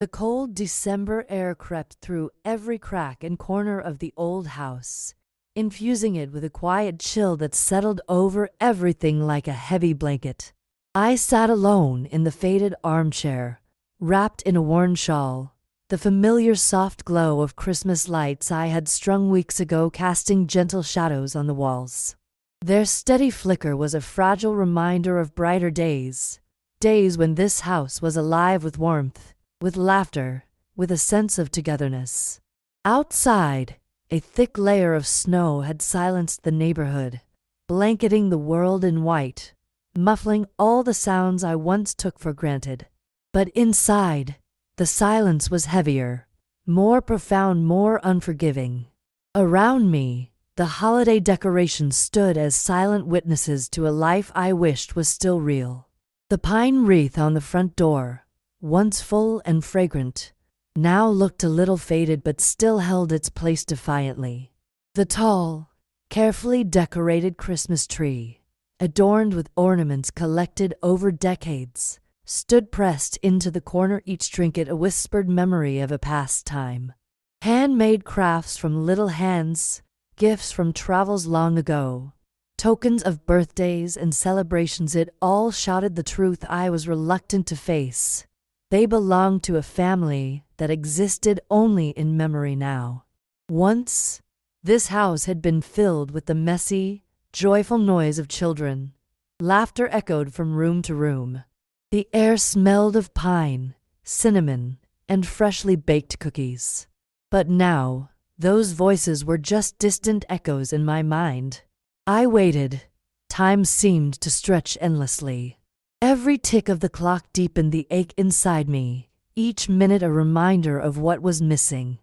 The cold December air crept through every crack and corner of the old house, infusing it with a quiet chill that settled over everything like a heavy blanket. I sat alone in the faded armchair, wrapped in a worn shawl, the familiar soft glow of Christmas lights I had strung weeks ago casting gentle shadows on the walls. Their steady flicker was a fragile reminder of brighter days, days when this house was alive with warmth, with laughter, with a sense of togetherness. Outside, a thick layer of snow had silenced the neighborhood, blanketing the world in white, muffling all the sounds I once took for granted. But inside, the silence was heavier, more profound, more unforgiving. Around me, the holiday decorations stood as silent witnesses to a life I wished was still real. The pine wreath on the front door, once full and fragrant, now looked a little faded but still held its place defiantly. The tall, carefully decorated Christmas tree, adorned with ornaments collected over decades, stood pressed into the corner, each trinket a whispered memory of a past time. Handmade crafts from little hands, gifts from travels long ago, tokens of birthdays and celebrations, it all shouted the truth I was reluctant to face. They belonged to a family that existed only in memory now. Once, this house had been filled with the messy, joyful noise of children. Laughter echoed from room to room. The air smelled of pine, cinnamon, and freshly baked cookies. But now, those voices were just distant echoes in my mind. I waited. Time seemed to stretch endlessly. Every tick of the clock deepened the ache inside me, each minute a reminder of what was missing.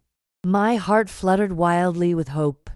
My heart fluttered wildly with hope,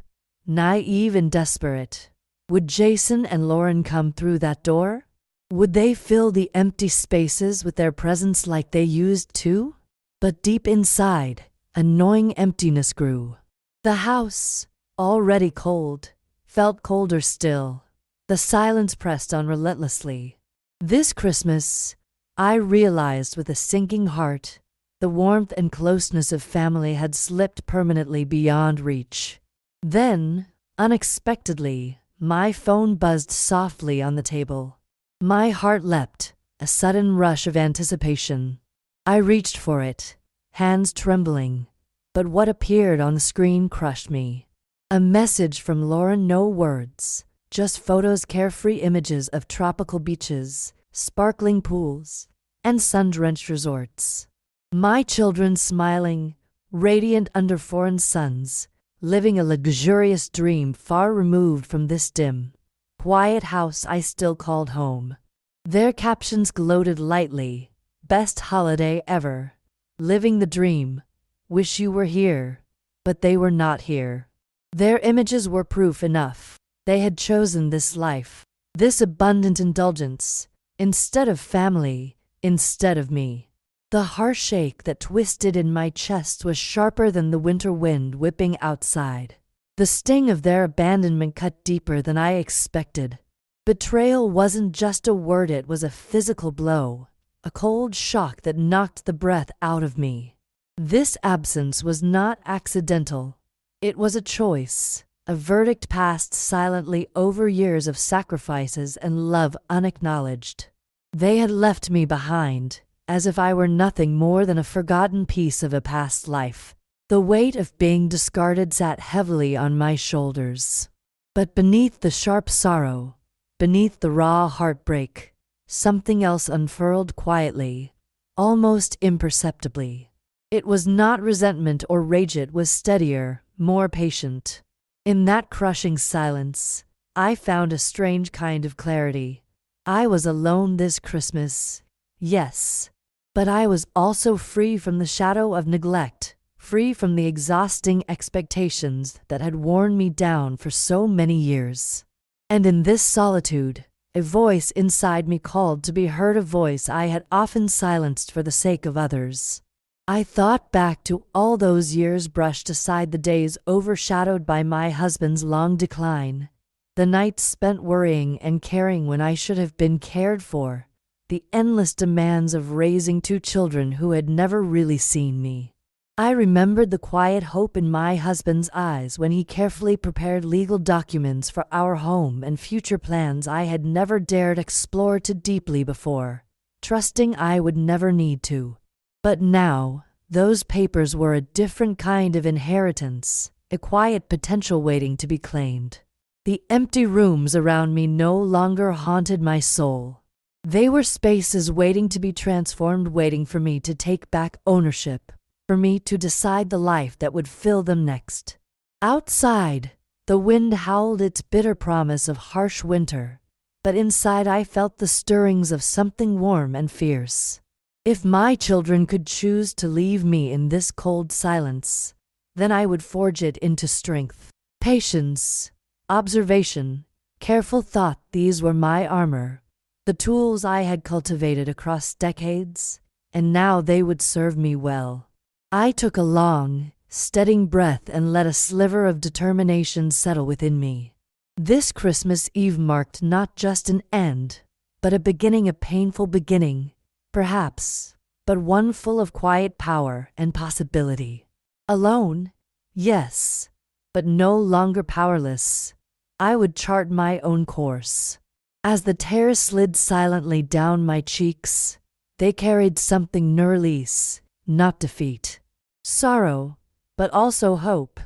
naive and desperate. Would Jason and Lauren come through that door? Would they fill the empty spaces with their presence like they used to? But deep inside, a gnawing emptiness grew. The house, already cold, felt colder still. The silence pressed on relentlessly. This Christmas, I realized with a sinking heart, the warmth and closeness of family had slipped permanently beyond reach. Then, unexpectedly, my phone buzzed softly on the table. My heart leapt, a sudden rush of anticipation. I reached for it, hands trembling, but what appeared on the screen crushed me. A message from Lauren, no words, just photos, carefree images of tropical beaches, sparkling pools, and sun-drenched resorts. My children smiling, radiant under foreign suns, living a luxurious dream far removed from this dim, quiet house I still called home. Their captions gloated lightly, best holiday ever, living the dream, wish you were here, but they were not here. Their images were proof enough. They had chosen this life, this abundant indulgence, instead of family, instead of me. The harsh ache that twisted in my chest was sharper than the winter wind whipping outside. The sting of their abandonment cut deeper than I expected. Betrayal wasn't just a word, it was a physical blow, a cold shock that knocked the breath out of me. This absence was not accidental. It was a choice, a verdict passed silently over years of sacrifices and love unacknowledged. They had left me behind, as if I were nothing more than a forgotten piece of a past life. The weight of being discarded sat heavily on my shoulders. But beneath the sharp sorrow, beneath the raw heartbreak, something else unfurled quietly, almost imperceptibly. It was not resentment or rage, it was steadier, more patient. In that crushing silence, I found a strange kind of clarity. I was alone this Christmas, yes, but I was also free from the shadow of neglect, free from the exhausting expectations that had worn me down for so many years. And in this solitude, a voice inside me called to be heard, a voice I had often silenced for the sake of others. I thought back to all those years, brushed aside the days overshadowed by my husband's long decline, the nights spent worrying and caring when I should have been cared for, the endless demands of raising two children who had never really seen me. I remembered the quiet hope in my husband's eyes when he carefully prepared legal documents for our home and future plans I had never dared explore too deeply before, trusting I would never need to. But now, those papers were a different kind of inheritance, a quiet potential waiting to be claimed. The empty rooms around me no longer haunted my soul. They were spaces waiting to be transformed, waiting for me to take back ownership, for me to decide the life that would fill them next. Outside, the wind howled its bitter promise of harsh winter, but inside I felt the stirrings of something warm and fierce. If my children could choose to leave me in this cold silence, then I would forge it into strength. Patience, observation, careful thought, these were my armor, the tools I had cultivated across decades, and now they would serve me well. I took a long, steadying breath and let a sliver of determination settle within me. This Christmas Eve marked not just an end, but a beginning, a painful beginning, perhaps, but one full of quiet power and possibility. Alone, yes, but no longer powerless. I would chart my own course. As the tears slid silently down my cheeks, they carried something, release, not defeat. Sorrow, but also hope.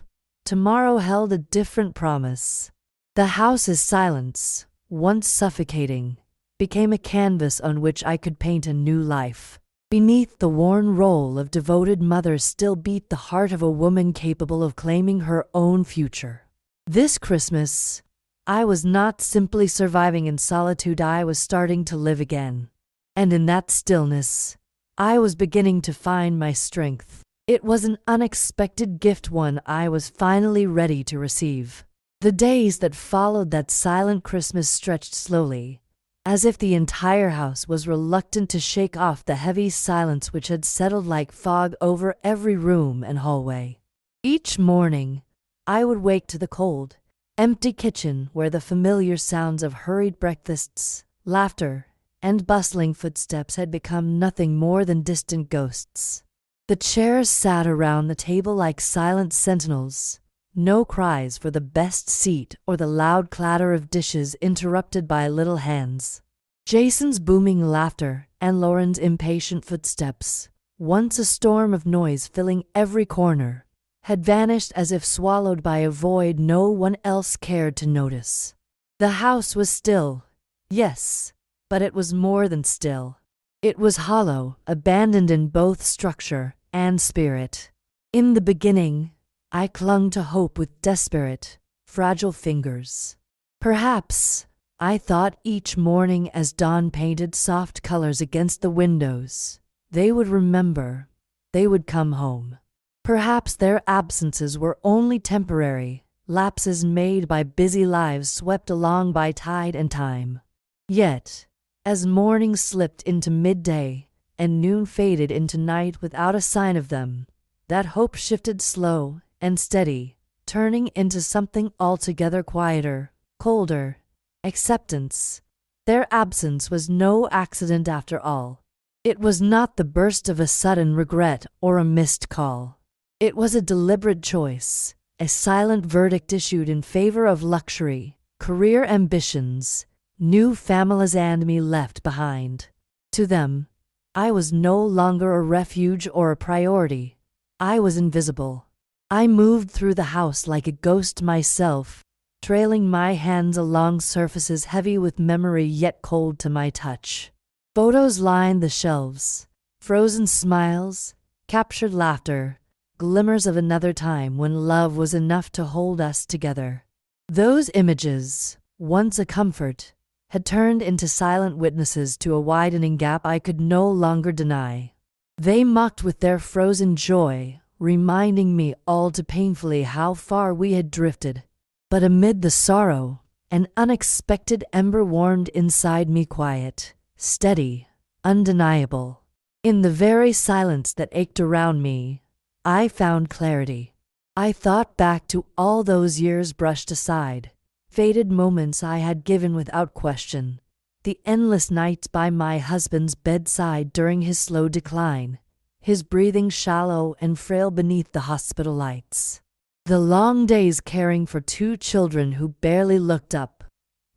Tomorrow held a different promise. The house's silence, once suffocating, became a canvas on which I could paint a new life. Beneath the worn role of devoted mother still beat the heart of a woman capable of claiming her own future. This Christmas, I was not simply surviving in solitude, I was starting to live again. And in that stillness, I was beginning to find my strength. It was an unexpected gift, one I was finally ready to receive. The days that followed that silent Christmas stretched slowly, as if the entire house was reluctant to shake off the heavy silence which had settled like fog over every room and hallway. Each morning, I would wake to the cold, empty kitchen where the familiar sounds of hurried breakfasts, laughter, and bustling footsteps had become nothing more than distant ghosts. The chairs sat around the table like silent sentinels, no cries for the best seat or the loud clatter of dishes interrupted by little hands. Jason's booming laughter and Lauren's impatient footsteps, once a storm of noise filling every corner, had vanished as if swallowed by a void no one else cared to notice. The house was still, yes, but it was more than still. It was hollow, abandoned in both structure and spirit. In the beginning, I clung to hope with desperate, fragile fingers. Perhaps, I thought each morning as dawn painted soft colors against the windows, they would remember, they would come home. Perhaps their absences were only temporary, lapses made by busy lives swept along by tide and time. Yet, as morning slipped into midday and noon faded into night without a sign of them, that hope shifted slow and steady, turning into something altogether quieter, colder, acceptance. Their absence was no accident after all. It was not the burst of a sudden regret or a missed call. It was a deliberate choice, a silent verdict issued in favor of luxury, career ambitions, new families, and me left behind. To them, I was no longer a refuge or a priority. I was invisible. I moved through the house like a ghost myself, trailing my hands along surfaces heavy with memory yet cold to my touch. Photos lined the shelves, frozen smiles, captured laughter, glimmers of another time when love was enough to hold us together. Those images, once a comfort, had turned into silent witnesses to a widening gap I could no longer deny. They mocked with their frozen joy, reminding me all too painfully how far we had drifted. But amid the sorrow, an unexpected ember warmed inside me, quiet, steady, undeniable. In the very silence that ached around me, I found clarity. I thought back to all those years brushed aside, faded moments I had given without question, the endless nights by my husband's bedside during his slow decline, his breathing shallow and frail beneath the hospital lights. The long days caring for two children who barely looked up,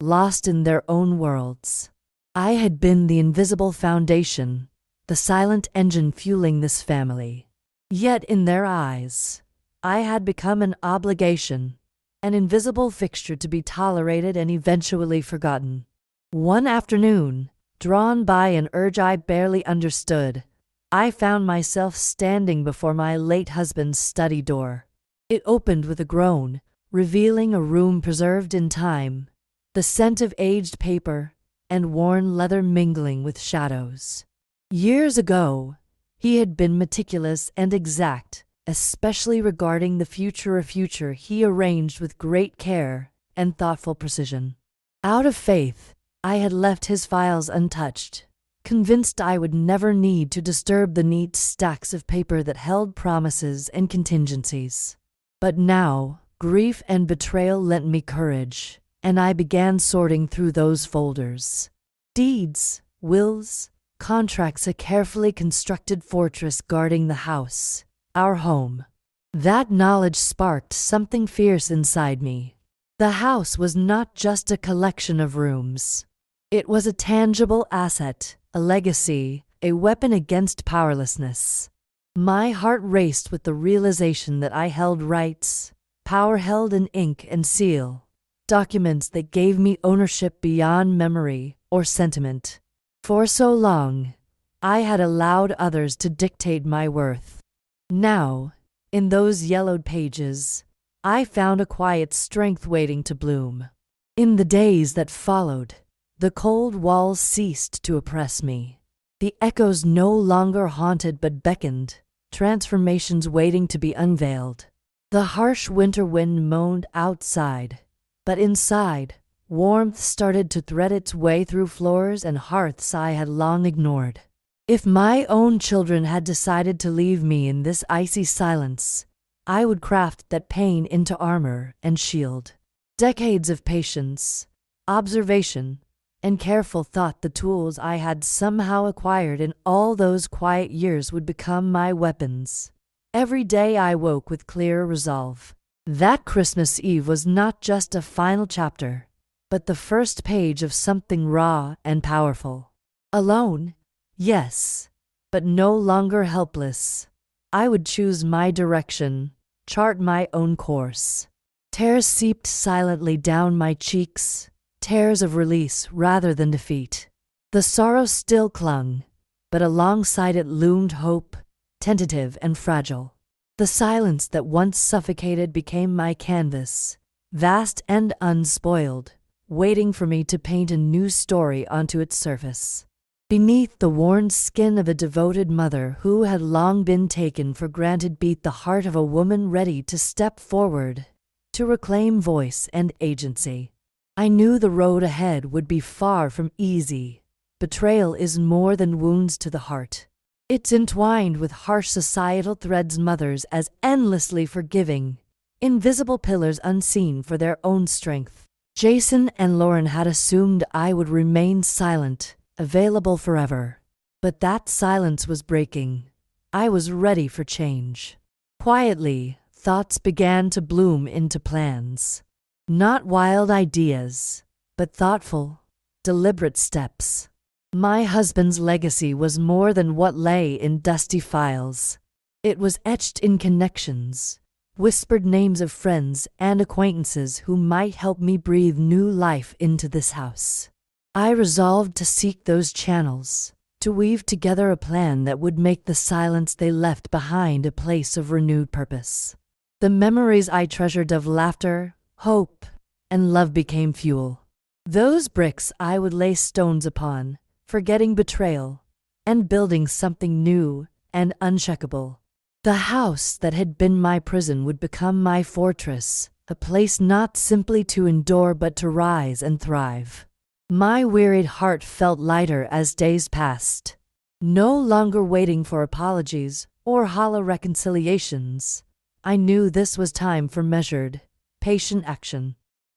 lost in their own worlds. I had been the invisible foundation, the silent engine fueling this family. Yet in their eyes, I had become an obligation, an invisible fixture to be tolerated and eventually forgotten. One afternoon, drawn by an urge I barely understood, I found myself standing before my late husband's study door. It opened with a groan, revealing a room preserved in time, the scent of aged paper and worn leather mingling with shadows. Years ago, he had been meticulous and exact, especially regarding the future he arranged with great care and thoughtful precision. Out of faith, I had left his files untouched, convinced I would never need to disturb the neat stacks of paper that held promises and contingencies. But now, grief and betrayal lent me courage, and I began sorting through those folders. Deeds, wills, contracts, a carefully constructed fortress guarding the house, our home. That knowledge sparked something fierce inside me. The house was not just a collection of rooms. It was a tangible asset, a legacy, a weapon against powerlessness. My heart raced with the realization that I held rights, power held in ink and seal, documents that gave me ownership beyond memory or sentiment. For so long, I had allowed others to dictate my worth. Now, in those yellowed pages, I found a quiet strength waiting to bloom. In the days that followed, the cold walls ceased to oppress me. The echoes no longer haunted but beckoned, transformations waiting to be unveiled. The harsh winter wind moaned outside, but inside, warmth started to thread its way through floors and hearths I had long ignored. If my own children had decided to leave me in this icy silence, I would craft that pain into armor and shield. Decades of patience, observation, and careful thought, the tools I had somehow acquired in all those quiet years, would become my weapons. Every day I woke with clear resolve. That Christmas Eve was not just a final chapter, but the first page of something raw and powerful. Alone, yes, but no longer helpless. I would choose my direction, chart my own course. Tears seeped silently down my cheeks, tears of release rather than defeat. The sorrow still clung, but alongside it loomed hope, tentative and fragile. The silence that once suffocated became my canvas, vast and unspoiled, waiting for me to paint a new story onto its surface. Beneath the worn skin of a devoted mother who had long been taken for granted beat the heart of a woman ready to step forward, to reclaim voice and agency. I knew the road ahead would be far from easy. Betrayal is more than wounds to the heart. It's entwined with harsh societal threads, mothers as endlessly forgiving, invisible pillars unseen for their own strength. Jason and Lauren had assumed I would remain silent, available forever. But that silence was breaking. I was ready for change. Quietly, thoughts began to bloom into plans. Not wild ideas, but thoughtful, deliberate steps. My husband's legacy was more than what lay in dusty files. It was etched in connections, whispered names of friends and acquaintances who might help me breathe new life into this house. I resolved to seek those channels, to weave together a plan that would make the silence they left behind a place of renewed purpose. The memories I treasured of laughter, hope, and love became fuel. Those bricks I would lay stones upon, forgetting betrayal, and building something new and unshakable. The house that had been my prison would become my fortress, a place not simply to endure but to rise and thrive. My wearied heart felt lighter as days passed. No longer waiting for apologies or hollow reconciliations, I knew this was time for measured, patient action.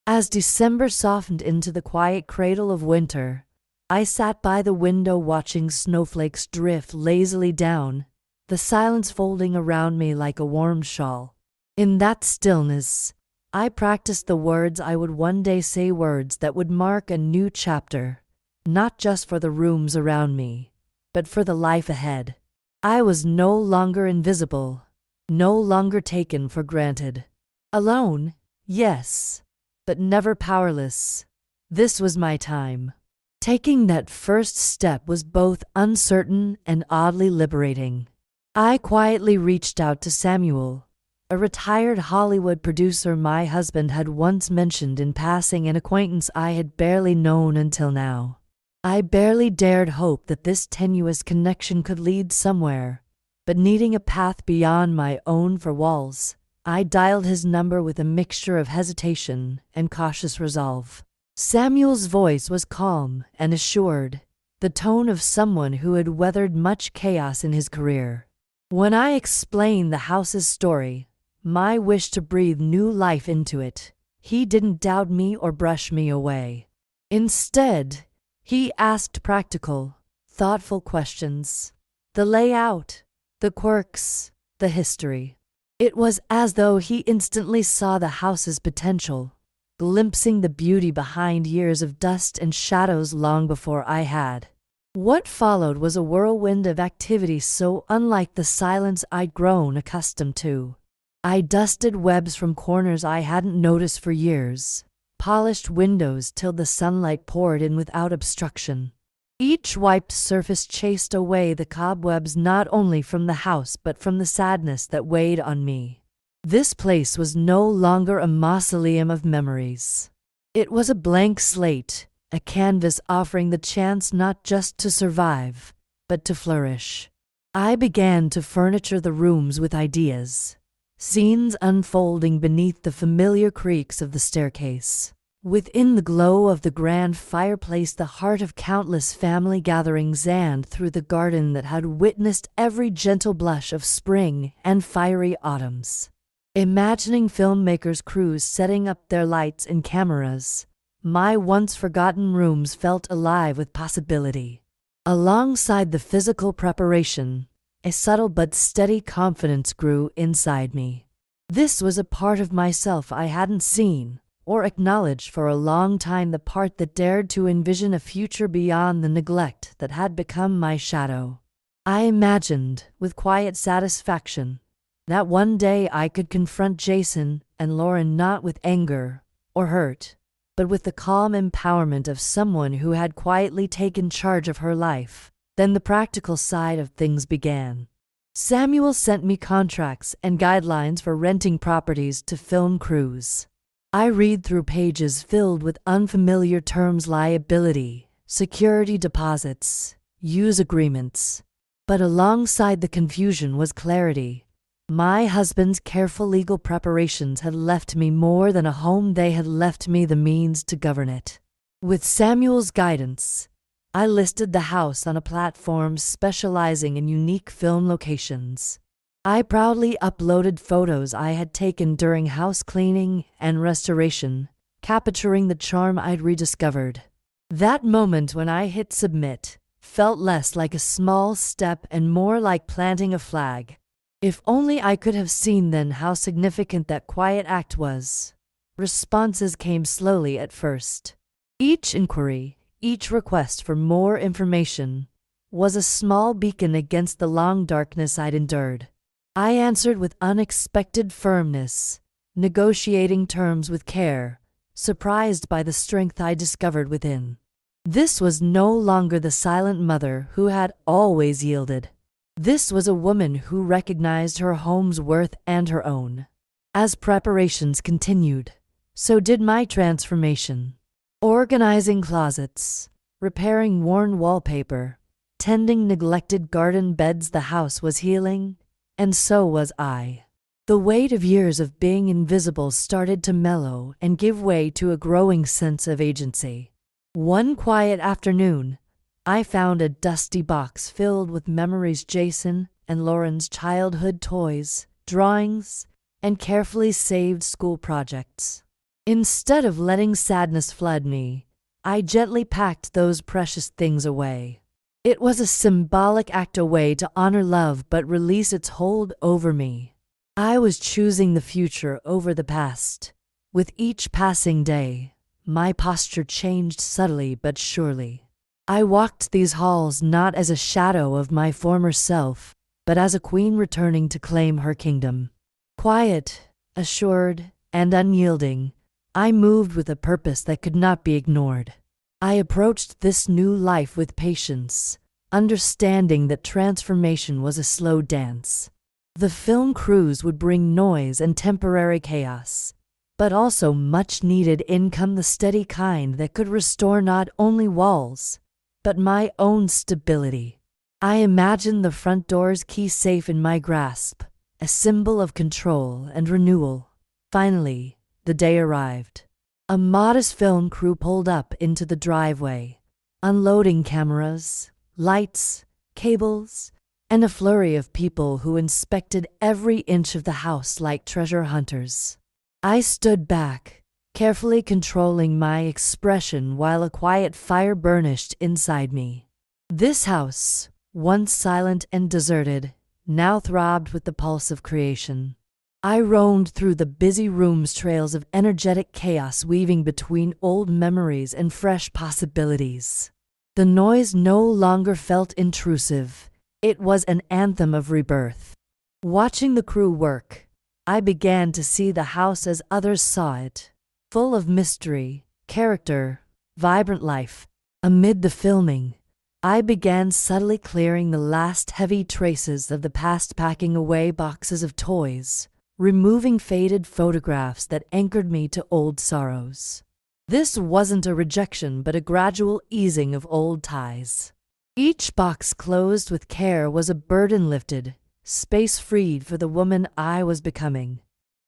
As December softened into the quiet cradle of winter, I sat by the window watching snowflakes drift lazily down, the silence folding around me like a warm shawl. In that stillness, I practiced the words I would one day say, words that would mark a new chapter, not just for the rooms around me, but for the life ahead. I was no longer invisible, no longer taken for granted. Alone, yes, but never powerless. This was my time. Taking that first step was both uncertain and oddly liberating. I quietly reached out to Samuel, a retired Hollywood producer my husband had once mentioned in passing, an acquaintance I had barely known until now. I barely dared hope that this tenuous connection could lead somewhere, but needing a path beyond my own four walls, I dialed his number with a mixture of hesitation and cautious resolve. Samuel's voice was calm and assured, the tone of someone who had weathered much chaos in his career. When I explained the house's story, my wish to breathe new life into it, he didn't doubt me or brush me away. Instead, he asked practical, thoughtful questions. The layout, the quirks, the history. It was as though he instantly saw the house's potential, glimpsing the beauty behind years of dust and shadows long before I had. What followed was a whirlwind of activity so unlike the silence I'd grown accustomed to. I dusted webs from corners I hadn't noticed for years, polished windows till the sunlight poured in without obstruction. Each wiped surface chased away the cobwebs not only from the house but from the sadness that weighed on me. This place was no longer a mausoleum of memories. It was a blank slate, a canvas offering the chance not just to survive, but to flourish. I began to furniture the rooms with ideas, scenes unfolding beneath the familiar creaks of the staircase. Within the glow of the grand fireplace, the heart of countless family gatherings, and through the garden that had witnessed every gentle blush of spring and fiery autumns. Imagining filmmakers' crews setting up their lights and cameras, my once forgotten rooms felt alive with possibility. Alongside the physical preparation, a subtle but steady confidence grew inside me. This was a part of myself I hadn't seen or acknowledged for a long time, the part that dared to envision a future beyond the neglect that had become my shadow. I imagined, with quiet satisfaction, that one day I could confront Jason and Lauren not with anger or hurt, but with the calm empowerment of someone who had quietly taken charge of her life. Then the practical side of things began. Samuel sent me contracts and guidelines for renting properties to film crews. I read through pages filled with unfamiliar terms: liability, security deposits, use agreements. But alongside the confusion was clarity. My husband's careful legal preparations had left me more than a home, they had left me the means to govern it. With Samuel's guidance, I listed the house on a platform specializing in unique film locations. I proudly uploaded photos I had taken during house cleaning and restoration, capturing the charm I'd rediscovered. That moment when I hit submit felt less like a small step and more like planting a flag. If only I could have seen then how significant that quiet act was. Responses came slowly at first. Each inquiry, each request for more information, was a small beacon against the long darkness I'd endured. I answered with unexpected firmness, negotiating terms with care, surprised by the strength I discovered within. This was no longer the silent mother who had always yielded. This was a woman who recognized her home's worth and her own. As preparations continued, so did my transformation. Organizing closets, repairing worn wallpaper, tending neglected garden beds, the house was healing. And so was I. The weight of years of being invisible started to mellow and give way to a growing sense of agency. One quiet afternoon, I found a dusty box filled with memories: Jason and Lauren's childhood toys, drawings, and carefully saved school projects. Instead of letting sadness flood me, I gently packed those precious things away. It was a symbolic act, a way to honor love but release its hold over me. I was choosing the future over the past. With each passing day, my posture changed subtly but surely. I walked these halls not as a shadow of my former self, but as a queen returning to claim her kingdom. Quiet, assured, and unyielding, I moved with a purpose that could not be ignored. I approached this new life with patience, understanding that transformation was a slow dance. The film crews would bring noise and temporary chaos, but also much-needed income, the steady kind that could restore not only walls, but my own stability. I imagined the front door's key safe in my grasp, a symbol of control and renewal. Finally, the day arrived. A modest film crew pulled up into the driveway, unloading cameras, lights, cables, and a flurry of people who inspected every inch of the house like treasure hunters. I stood back, carefully controlling my expression while a quiet fire burnished inside me. This house, once silent and deserted, now throbbed with the pulse of creation. I roamed through the busy rooms, trails of energetic chaos weaving between old memories and fresh possibilities. The noise no longer felt intrusive. It was an anthem of rebirth. Watching the crew work, I began to see the house as others saw it, full of mystery, character, vibrant life. Amid the filming, I began subtly clearing the last heavy traces of the past, packing away boxes of toys, removing faded photographs that anchored me to old sorrows. This wasn't a rejection, but a gradual easing of old ties. Each box closed with care was a burden lifted, space freed for the woman I was becoming.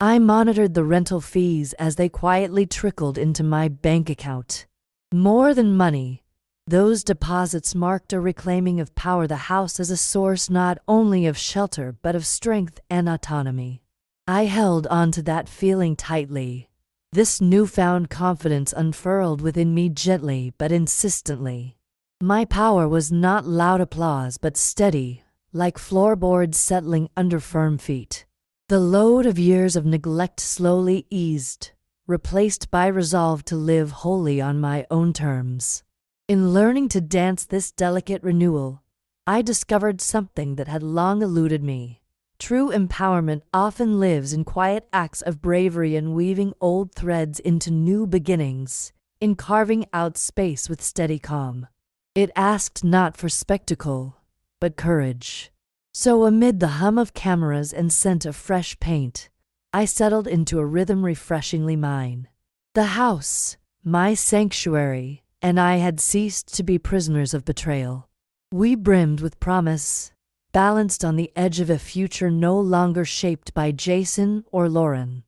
I monitored the rental fees as they quietly trickled into my bank account. More than money, those deposits marked a reclaiming of power, the house as a source not only of shelter but of strength and autonomy. I held on to that feeling tightly. This newfound confidence unfurled within me gently but insistently. My power was not loud applause but steady, like floorboards settling under firm feet. The load of years of neglect slowly eased, replaced by resolve to live wholly on my own terms. In learning to dance this delicate renewal, I discovered something that had long eluded me. True empowerment often lives in quiet acts of bravery and weaving old threads into new beginnings, in carving out space with steady calm. It asked not for spectacle, but courage. So amid the hum of cameras and scent of fresh paint, I settled into a rhythm refreshingly mine. The house, my sanctuary, and I had ceased to be prisoners of betrayal. We brimmed with promise, balanced on the edge of a future no longer shaped by Jason or Lauren.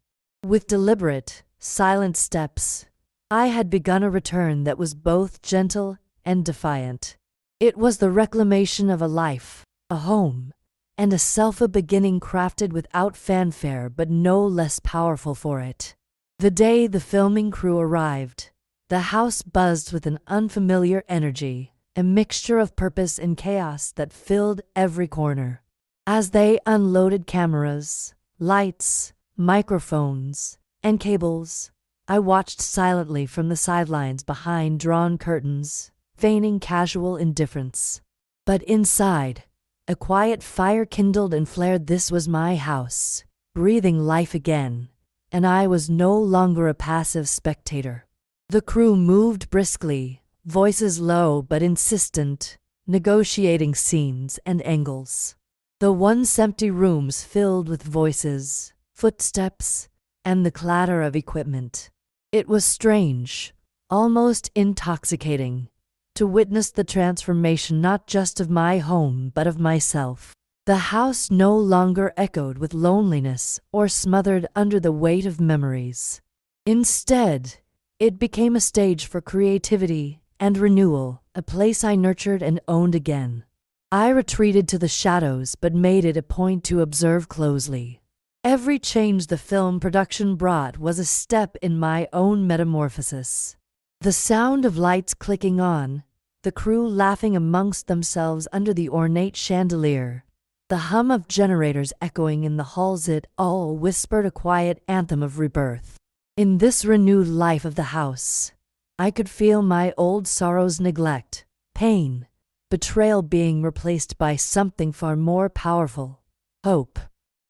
With deliberate, silent steps, I had begun a return that was both gentle and defiant. It was the reclamation of a life, a home, and a self, a beginning crafted without fanfare but no less powerful for it. The day the filming crew arrived, the house buzzed with an unfamiliar energy, a mixture of purpose and chaos that filled every corner. As they unloaded cameras, lights, microphones, and cables, I watched silently from the sidelines behind drawn curtains, feigning casual indifference. But inside, a quiet fire kindled and flared. This was my house, breathing life again, and I was no longer a passive spectator. The crew moved briskly, voices low but insistent, negotiating scenes and angles. The once empty rooms filled with voices, footsteps, and the clatter of equipment. It was strange, almost intoxicating, to witness the transformation not just of my home but of myself. The house no longer echoed with loneliness or smothered under the weight of memories. Instead, it became a stage for creativity and renewal, a place I nurtured and owned again. I retreated to the shadows but made it a point to observe closely. Every change the film production brought was a step in my own metamorphosis. The sound of lights clicking on, the crew laughing amongst themselves under the ornate chandelier, the hum of generators echoing in the halls, it all whispered a quiet anthem of rebirth. In this renewed life of the house, I could feel my old sorrows, neglect, pain, betrayal being replaced by something far more powerful, hope.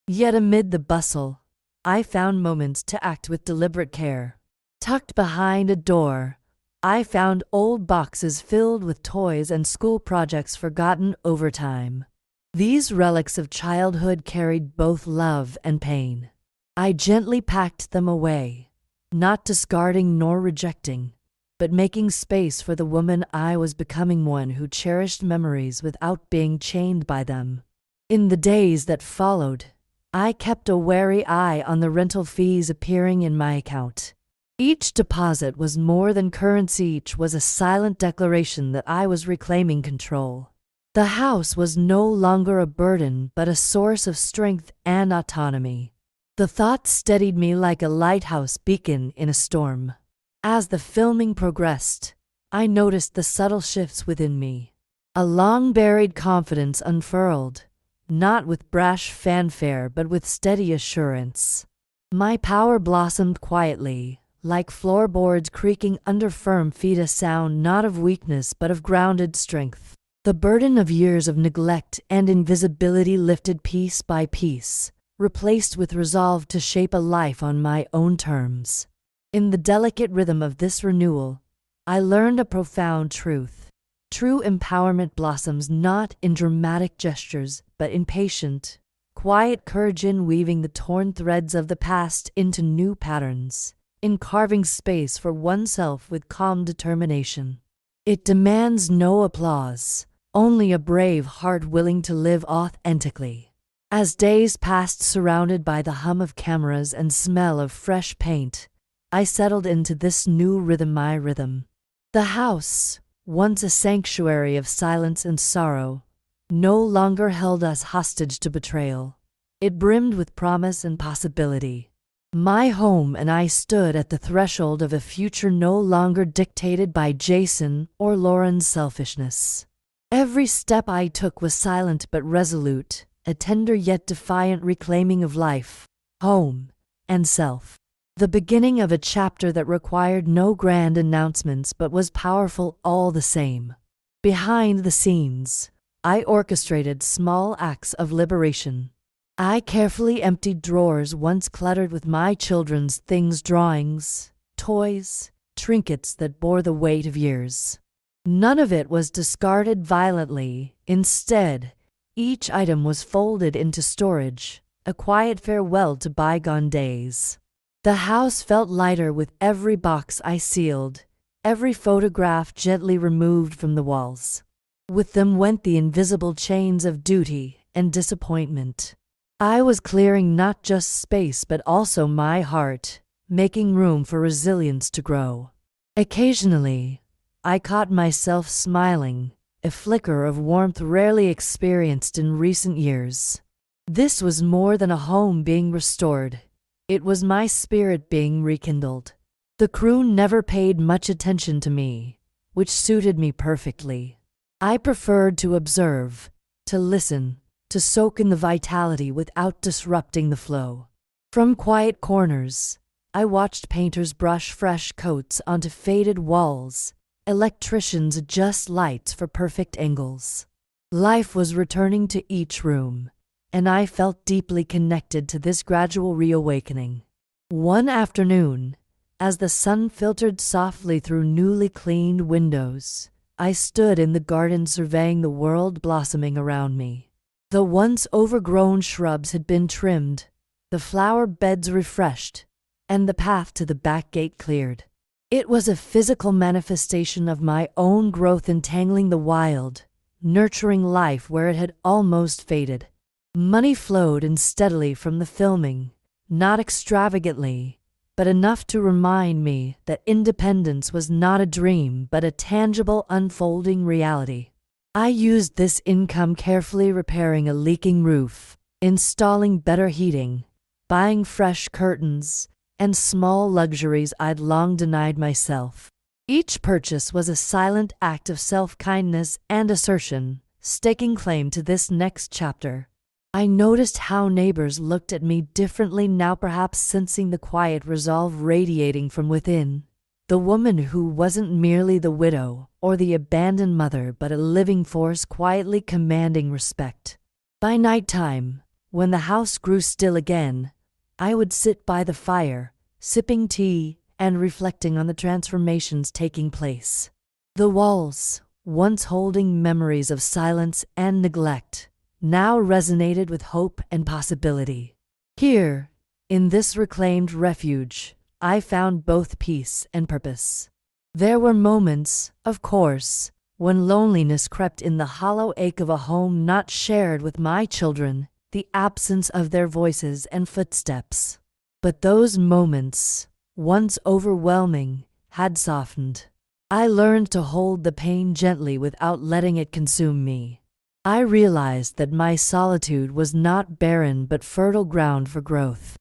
Yet amid the bustle, I found moments to act with deliberate care. Tucked behind a door, I found old boxes filled with toys and school projects forgotten over time. These relics of childhood carried both love and pain. I gently packed them away, not discarding nor rejecting, but making space for the woman I was becoming, one who cherished memories without being chained by them. In the days that followed, I kept a wary eye on the rental fees appearing in my account. Each deposit was more than currency, each was a silent declaration that I was reclaiming control. The house was no longer a burden but a source of strength and autonomy. The thought steadied me like a lighthouse beacon in a storm. As the filming progressed, I noticed the subtle shifts within me. A long-buried confidence unfurled, not with brash fanfare but with steady assurance. My power blossomed quietly, like floorboards creaking under firm feet, a sound not of weakness but of grounded strength. The burden of years of neglect and invisibility lifted piece by piece, replaced with resolve to shape a life on my own terms. In the delicate rhythm of this renewal, I learned a profound truth. True empowerment blossoms not in dramatic gestures, but in patient, quiet courage, in weaving the torn threads of the past into new patterns, in carving space for oneself with calm determination. It demands no applause, only a brave heart willing to live authentically. As days passed surrounded by the hum of cameras and smell of fresh paint, I settled into this new rhythm, my rhythm. The house, once a sanctuary of silence and sorrow, no longer held us hostage to betrayal. It brimmed with promise and possibility. My home and I stood at the threshold of a future no longer dictated by Jason or Lauren's selfishness. Every step I took was silent but resolute, a tender yet defiant reclaiming of life, home, and self. The beginning of a chapter that required no grand announcements but was powerful all the same. Behind the scenes, I orchestrated small acts of liberation. I carefully emptied drawers once cluttered with my children's things, drawings, toys, trinkets that bore the weight of years. None of it was discarded violently. Instead, each item was folded into storage, a quiet farewell to bygone days. The house felt lighter with every box I sealed, every photograph gently removed from the walls. With them went the invisible chains of duty and disappointment. I was clearing not just space but also my heart, making room for resilience to grow. Occasionally, I caught myself smiling, a flicker of warmth rarely experienced in recent years. This was more than a home being restored. It was my spirit being rekindled. The crew never paid much attention to me, which suited me perfectly. I preferred to observe, to listen, to soak in the vitality without disrupting the flow. From quiet corners, I watched painters brush fresh coats onto faded walls, electricians adjust lights for perfect angles. Life was returning to each room, and I felt deeply connected to this gradual reawakening. One afternoon, as the sun filtered softly through newly cleaned windows, I stood in the garden surveying the world blossoming around me. The once overgrown shrubs had been trimmed, the flower beds refreshed, and the path to the back gate cleared. It was a physical manifestation of my own growth, entangling the wild, nurturing life where it had almost faded. Money flowed in steadily from the filming, not extravagantly, but enough to remind me that independence was not a dream but a tangible unfolding reality. I used this income carefully, repairing a leaking roof, installing better heating, buying fresh curtains, and small luxuries I'd long denied myself. Each purchase was a silent act of self-kindness and assertion, staking claim to this next chapter. I noticed how neighbors looked at me differently now, perhaps sensing the quiet resolve radiating from within. The woman who wasn't merely the widow or the abandoned mother, but a living force quietly commanding respect. By nighttime, when the house grew still again, I would sit by the fire, sipping tea and reflecting on the transformations taking place. The walls, once holding memories of silence and neglect, now resonated with hope and possibility. Here, in this reclaimed refuge, I found both peace and purpose. There were moments, of course, when loneliness crept in, the hollow ache of a home not shared with my children, the absence of their voices and footsteps. But those moments, once overwhelming, had softened. I learned to hold the pain gently without letting it consume me. I realized that my solitude was not barren but fertile ground for growth.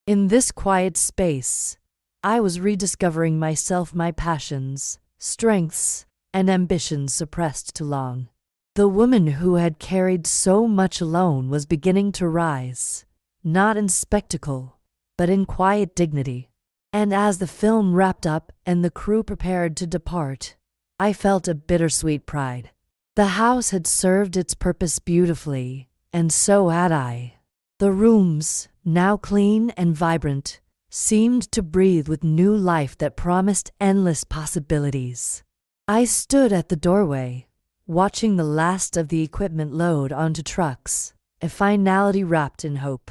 In this quiet space, I was rediscovering myself, my passions, strengths, and ambitions suppressed too long. The woman who had carried so much alone was beginning to rise, not in spectacle, but in quiet dignity. And as the film wrapped up and the crew prepared to depart, I felt a bittersweet pride. The house had served its purpose beautifully, and so had I. The rooms, now clean and vibrant, seemed to breathe with new life that promised endless possibilities. I stood at the doorway, watching the last of the equipment load onto trucks, a finality wrapped in hope.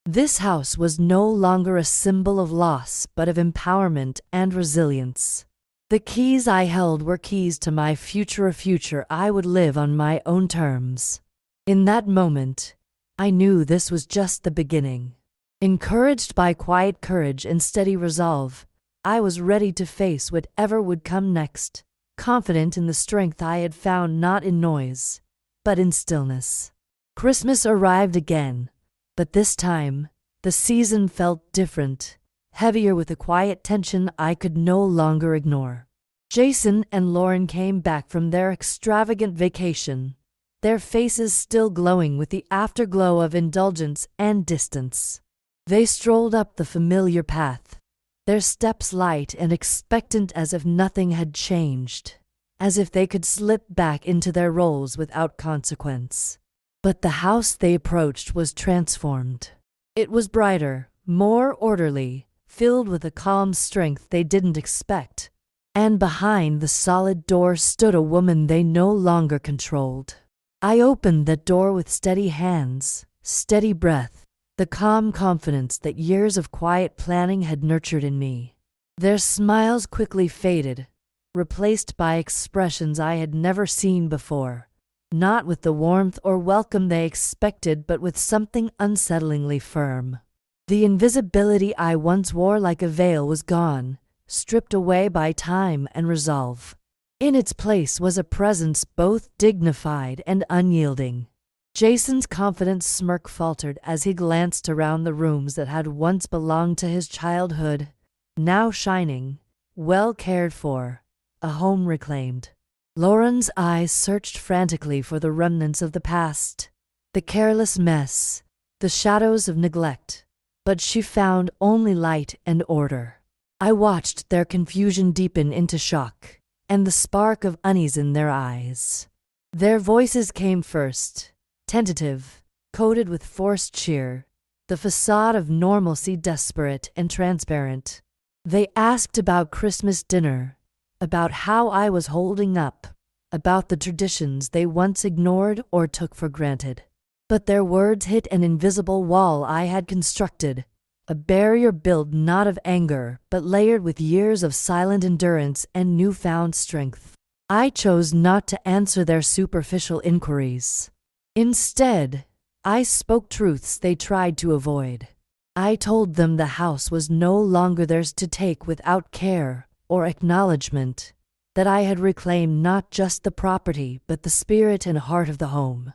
This house was no longer a symbol of loss but of empowerment and resilience. The keys I held were keys to my future, a future I would live on my own terms. In that moment, I knew this was just the beginning. Encouraged by quiet courage and steady resolve, I was ready to face whatever would come next, confident in the strength I had found not in noise, but in stillness. Christmas arrived again, but this time, the season felt different, heavier with a quiet tension I could no longer ignore. Jason and Lauren came back from their extravagant vacation, their faces still glowing with the afterglow of indulgence and distance. They strolled up the familiar path, their steps light and expectant, as if nothing had changed, as if they could slip back into their roles without consequence. But the house they approached was transformed. It was brighter, more orderly, filled with a calm strength they didn't expect. And behind the solid door stood a woman they no longer controlled. I opened that door with steady hands, steady breath, the calm confidence that years of quiet planning had nurtured in me. Their smiles quickly faded, replaced by expressions I had never seen before, not with the warmth or welcome they expected, but with something unsettlingly firm. The invisibility I once wore like a veil was gone, stripped away by time and resolve. In its place was a presence both dignified and unyielding. Jason's confident smirk faltered as he glanced around the rooms that had once belonged to his childhood, now shining, well cared for, a home reclaimed. Lauren's eyes searched frantically for the remnants of the past, the careless mess, the shadows of neglect, but she found only light and order. I watched their confusion deepen into shock, and the spark of unease in their eyes. Their voices came first, tentative, coated with forced cheer, the facade of normalcy desperate and transparent. They asked about Christmas dinner, about how I was holding up, about the traditions they once ignored or took for granted. But their words hit an invisible wall I had constructed, a barrier built not of anger but layered with years of silent endurance and newfound strength. I chose not to answer their superficial inquiries. Instead, I spoke truths they tried to avoid. I told them the house was no longer theirs to take without care or acknowledgement, that I had reclaimed not just the property but the spirit and heart of the home.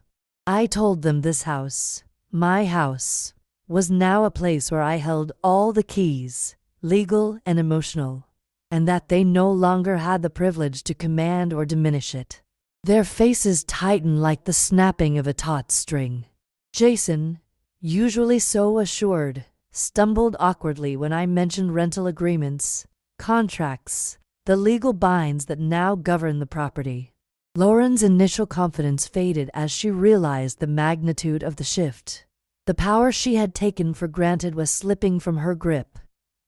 I told them this house, my house, was now a place where I held all the keys, legal and emotional. and that they no longer had the privilege to command or diminish it. Their faces tightened like the snapping of a taut string. Jason, usually so assured, stumbled awkwardly when I mentioned rental agreements, contracts, the legal binds that now govern the property. Lauren's initial confidence faded as she realized the magnitude of the shift. The power she had taken for granted was slipping from her grip,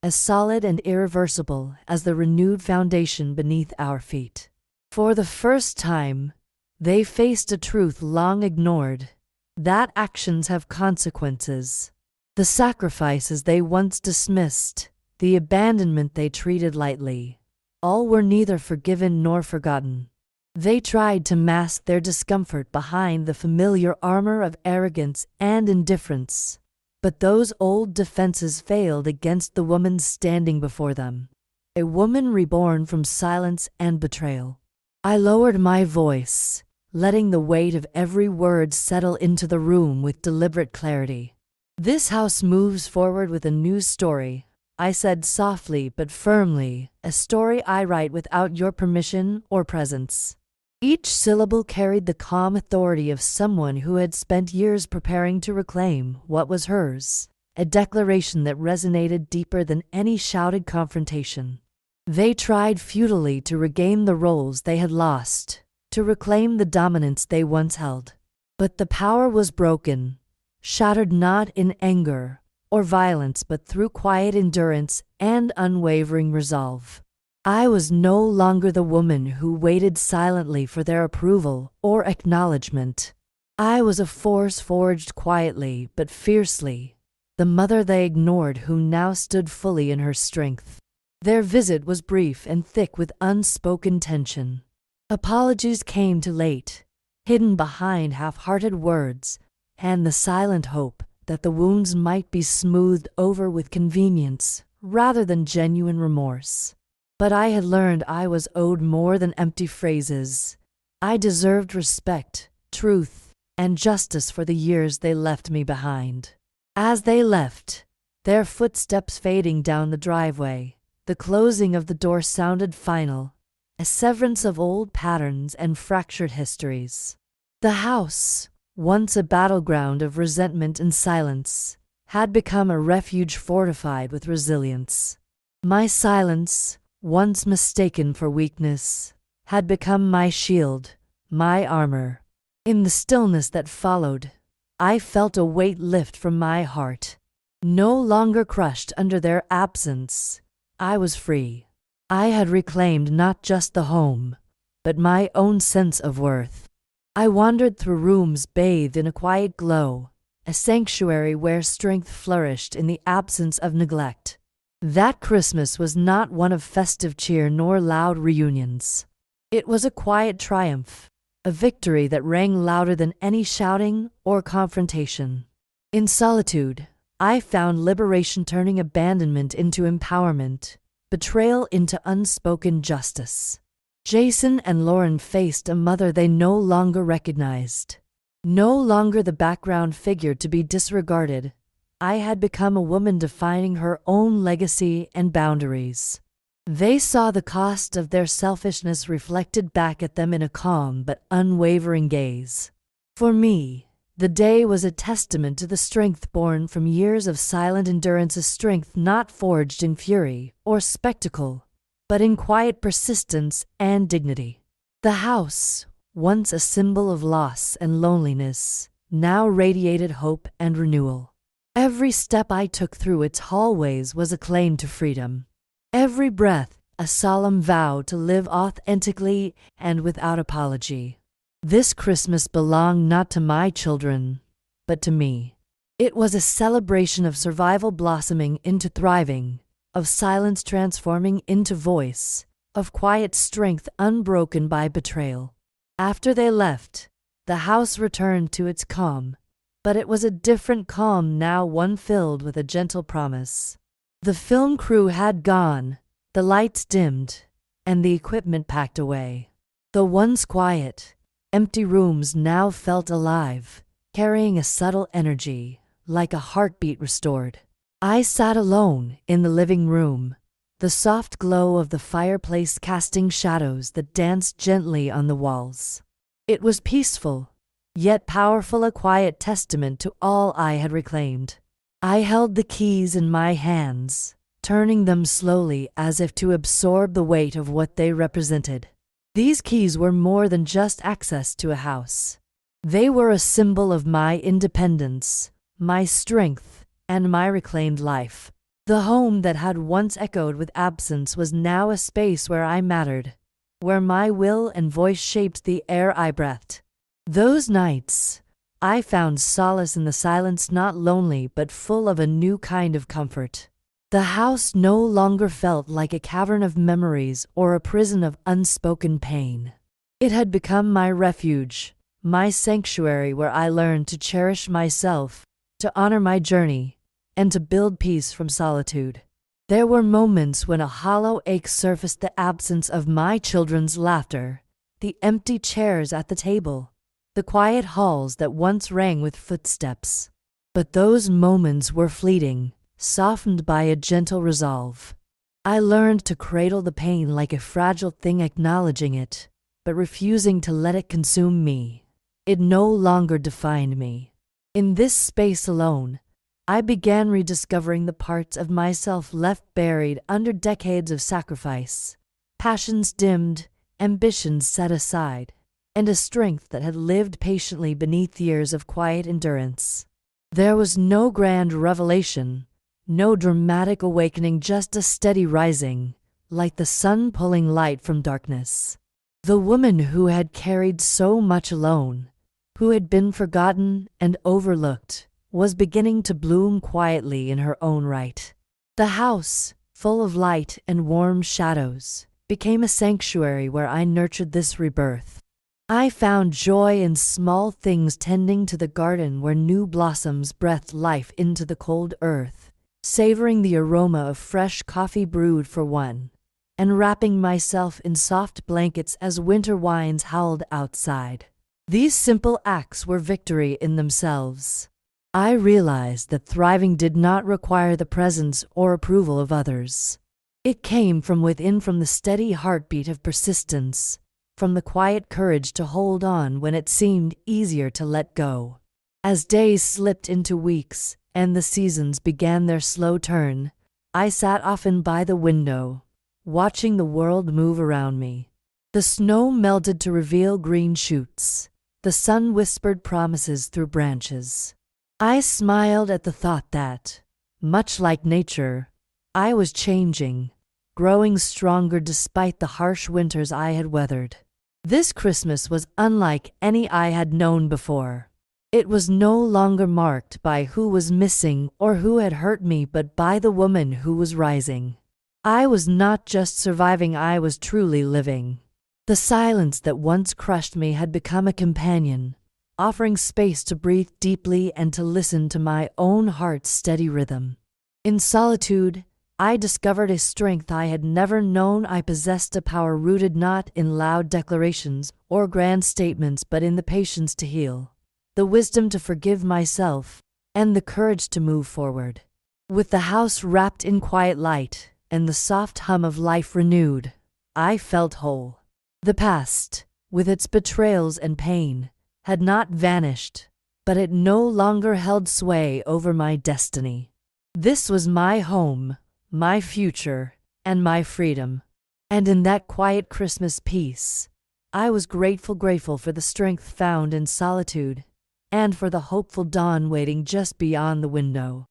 as solid and irreversible as the renewed foundation beneath our feet. For the first time, they faced a truth long ignored, that actions have consequences. The sacrifices they once dismissed, the abandonment they treated lightly, all were neither forgiven nor forgotten. They tried to mask their discomfort behind the familiar armor of arrogance and indifference, but those old defenses failed against the woman standing before them, a woman reborn from silence and betrayal. I lowered my voice, letting the weight of every word settle into the room with deliberate clarity. "This house moves forward with a new story," I said softly but firmly, "a story I write without your permission or presence." Each syllable carried the calm authority of someone who had spent years preparing to reclaim what was hers, a declaration that resonated deeper than any shouted confrontation. They tried futilely to regain the roles they had lost, to reclaim the dominance they once held. But the power was broken, shattered not in anger or violence but through quiet endurance and unwavering resolve. I was no longer the woman who waited silently for their approval or acknowledgement. I was a force forged quietly but fiercely, the mother they ignored who now stood fully in her strength. Their visit was brief and thick with unspoken tension. Apologies came too late, hidden behind half-hearted words, and the silent hope that the wounds might be smoothed over with convenience rather than genuine remorse. But I had learned I was owed more than empty phrases. I deserved respect, truth, and justice for the years they left me behind. As they left, their footsteps fading down the driveway, the closing of the door sounded final, a severance of old patterns and fractured histories. The house, once a battleground of resentment and silence, had become a refuge fortified with resilience. My silence, once mistaken for weakness, had become my shield, my armor. In the stillness that followed, I felt a weight lift from my heart. No longer crushed under their absence, I was free. I had reclaimed not just the home, but my own sense of worth. I wandered through rooms bathed in a quiet glow, a sanctuary where strength flourished in the absence of neglect. That Christmas was not one of festive cheer nor loud reunions. It was a quiet triumph, a victory that rang louder than any shouting or confrontation. In solitude, I found liberation turning abandonment into empowerment, betrayal into unspoken justice. Jason and Lauren faced a mother they no longer recognized. No longer the background figure to be disregarded, I had become a woman defining her own legacy and boundaries. They saw the cost of their selfishness reflected back at them in a calm but unwavering gaze. For me, the day was a testament to the strength born from years of silent endurance, a strength not forged in fury or spectacle, but in quiet persistence and dignity. The house, once a symbol of loss and loneliness, now radiated hope and renewal. Every step I took through its hallways was a claim to freedom. Every breath, a solemn vow to live authentically and without apology. This Christmas belonged not to my children, but to me. It was a celebration of survival blossoming into thriving, of silence transforming into voice, of quiet strength unbroken by betrayal. After they left, the house returned to its calm, but it was a different calm now, one filled with a gentle promise. The film crew had gone, the lights dimmed, and the equipment packed away. The once quiet, empty rooms now felt alive, carrying a subtle energy, like a heartbeat restored. I sat alone in the living room, the soft glow of the fireplace casting shadows that danced gently on the walls. It was peaceful, yet powerful, a quiet testament to all I had reclaimed. I held the keys in my hands, turning them slowly as if to absorb the weight of what they represented. These keys were more than just access to a house. They were a symbol of my independence, my strength, and my reclaimed life. The home that had once echoed with absence was now a space where I mattered, where my will and voice shaped the air I breathed. Those nights, I found solace in the silence, not lonely but full of a new kind of comfort. The house no longer felt like a cavern of memories or a prison of unspoken pain. It had become my refuge, my sanctuary where I learned to cherish myself, to honor my journey, and to build peace from solitude. There were moments when a hollow ache surfaced, the absence of my children's laughter, the empty chairs at the table, the quiet halls that once rang with footsteps. But those moments were fleeting, softened by a gentle resolve. I learned to cradle the pain like a fragile thing, acknowledging it, but refusing to let it consume me. It no longer defined me. In this space alone, I began rediscovering the parts of myself left buried under decades of sacrifice, passions dimmed, ambitions set aside, and a strength that had lived patiently beneath years of quiet endurance. There was no grand revelation, no dramatic awakening, just a steady rising, like the sun pulling light from darkness. The woman who had carried so much alone, who had been forgotten and overlooked, was beginning to bloom quietly in her own right. The house, full of light and warm shadows, became a sanctuary where I nurtured this rebirth. I found joy in small things, tending to the garden where new blossoms breathed life into the cold earth, savoring the aroma of fresh coffee brewed for one, and wrapping myself in soft blankets as winter winds howled outside. These simple acts were victory in themselves. I realized that thriving did not require the presence or approval of others. It came from within, from the steady heartbeat of persistence, from the quiet courage to hold on when it seemed easier to let go. As days slipped into weeks and the seasons began their slow turn, I sat often by the window, watching the world move around me. The snow melted to reveal green shoots. The sun whispered promises through branches. I smiled at the thought that, much like nature, I was changing, growing stronger despite the harsh winters I had weathered. This Christmas was unlike any I had known before. It was no longer marked by who was missing or who had hurt me, but by the woman who was rising. I was not just surviving, I was truly living. The silence that once crushed me had become a companion, offering space to breathe deeply and to listen to my own heart's steady rhythm. In solitude, I discovered a strength I had never known. I possessed a power rooted not in loud declarations or grand statements, but in the patience to heal, the wisdom to forgive myself, and the courage to move forward. With the house wrapped in quiet light and the soft hum of life renewed, I felt whole. The past, with its betrayals and pain, had not vanished, but it no longer held sway over my destiny. This was my home, my future, and my freedom. And in that quiet Christmas peace, I was grateful for the strength found in solitude, and for the hopeful dawn waiting just beyond the window.